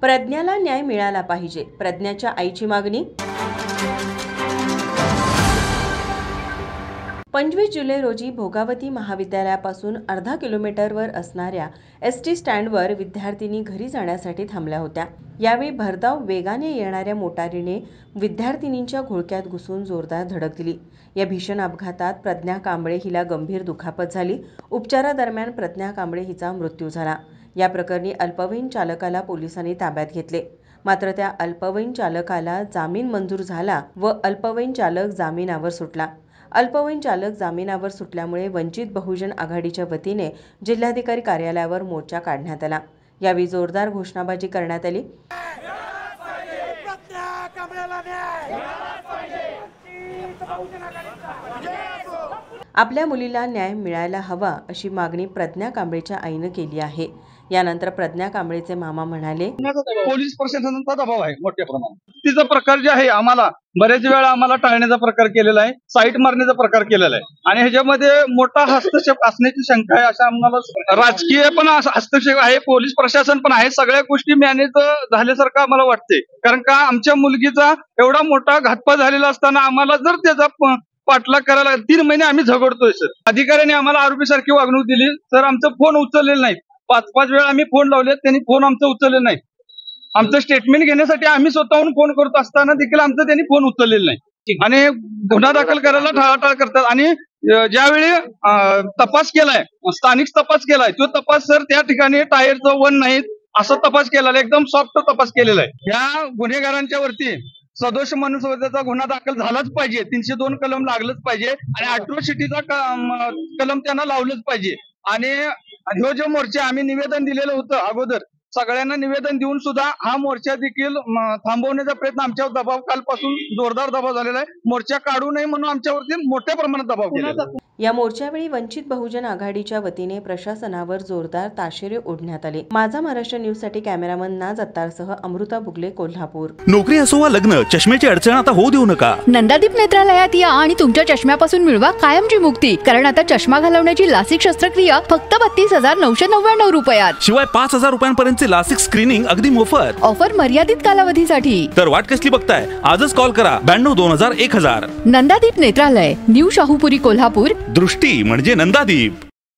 प्रज्ञाला न्याय मिळाला पाहिजे, प्रज्ञाच्या आईची मागणी। 25 जुलै रोजी भोगावती महाविद्यालयापासून अर्धा किलोमीटरवर असणाऱ्या एसटी स्टँडवर विद्यार्थिनी घरी जाण्यासाठी थांबल्या होत्या। यावेळी भरधाव वेगाने येणाऱ्या मोटारीने विद्यार्थिनींच्या घोळक्यात घुसून जोरदार धडक दिली। या भीषण अपघातात प्रज्ञा कांबळे हिला गंभीर दुखापत झाली। उपचारादरम्यान प्रज्ञा कांबळे हिचा मृत्यू झाला। या प्रकरणी अल्पवयीन चालकाला पोलिसांनी ताब्यात घेतले, मात्र त्या अल्पवयीन चालकाला जामीन मंजूर झाला व अल्पवयीन चालक जामिनावर सुटला। अल्पवयीन चालक जामिनावर सुटल्यामुळे वंचित बहुजन आघाडीच्या वतीने जिल्हाधिकारी कार्यालयावर मोर्चा काढण्यात आला। यावेळी जोरदार घोषणाबाजी करण्यात आली। आपल्या मुलीला न्याय मिळायला हवा अशी मागणी प्रज्ञा कांबळेच्या आईने केली आहे। यानंतर प्रज्ञा कांबळेचे मामा म्हणाले, पोलीस प्रशासनाचा दबाव आहे मोठ्या प्रमाणात। तिचा प्रकार जे आहे आम्हाला बरेच वेळा आम्हाला टाळण्याचा प्रकार केलेला आहे, साईट मारण्याचा प्रकार केलेला आहे आणि ह्याच्यामध्ये मोठा हस्तक्षेप असण्याची शंका आहे। अशा आम्हाला राजकीय पण हस्तक्षेप आहे, पोलीस प्रशासन पण आहे, सगळ्या गोष्टी मॅनेज झाल्यासारखं आम्हाला वाटते। कारण का आमच्या मुलगीचा एवढा मोठा घातपात झालेला असताना आम्हाला जर त्याचा पाठलाग करायला 3 महिने आम्ही झगडतोय सर। अधिकाऱ्यांनी आम्हाला आरोपी सारखी वागणूक दिली सर। आमचं फोन उचललेलं नाही, 5-5 वेळा आम्ही फोन लावले, त्यांनी फोन आमचं उचललेलं नाही। आमचं स्टेटमेंट घेण्यासाठी आम्ही स्वतःहून फोन करत असताना देखील आमचं त्यांनी फोन उचललेलं नाही आणि गुन्हा दाखल करायला टाळाटाळ करतात। आणि ज्यावेळी तपास केलाय, स्थानिक तपास केलाय, तो तपास सर त्या ठिकाणी टायरचं वन नाही असं तपास केलेला, एकदम सॉफ्ट तपास केलेला आहे। या गुन्हेगारांच्या वरती सदोष मनुष्यवधाचा गुन्हा दाखल झालाच पाहिजे, 302 कलम लागलंच पाहिजे आणि अॅट्रॉसिटीचा कलम त्यांना लावलंच पाहिजे। आणि ह्यो जो मोर्चा आम्ही निवेदन दिलेलं होतं अगोदर, सगळ्यांना निवेदन देऊन सुद्धा हा मोर्चा देखील थांबवण्याचा प्रयत्न आमच्यावर दबाव कालपासून जोरदार दबाव झालेला आहे। मोर्चा काढू नये म्हणून आमच्यावरती मोठ्या प्रमाणात दबाव केला। या मोर्चावेळी वंचित बहुजन आघाडीच्या वतीने प्रशासनावर जोरदार ताशेरे ओढण्यात आले। माझा महाराष्ट्र न्यूज साठी कॅमेरामन नाज अत्तारसह अमृता बुगले, कोल्हापूर। नोकरी असो वा लग्न, चष्म्याची अडचण आता होऊ देऊ नका। नंदादीप नेत्रालयात या आणि तुमच्या चष्म्यापासून मिळवा कायमची मुक्ती। कारण आता चष्मा घालवण्याची लासिक शस्त्रक्रिया फक्त 32,999 रुपयात। शिवाय 5,000 रुपयांपर्यंतचे लासिक स्क्रीनिंग अगदी मोफत। ऑफर मर्यादित कालावधीसाठी। तर वाट कसली बघताय, आजच कॉल करा 92 2000 1000। नंदादीप नेत्रालय, न्यू शाहूपुरी, कोल्हापूर। दृष्टी म्हणजे नंदादीप।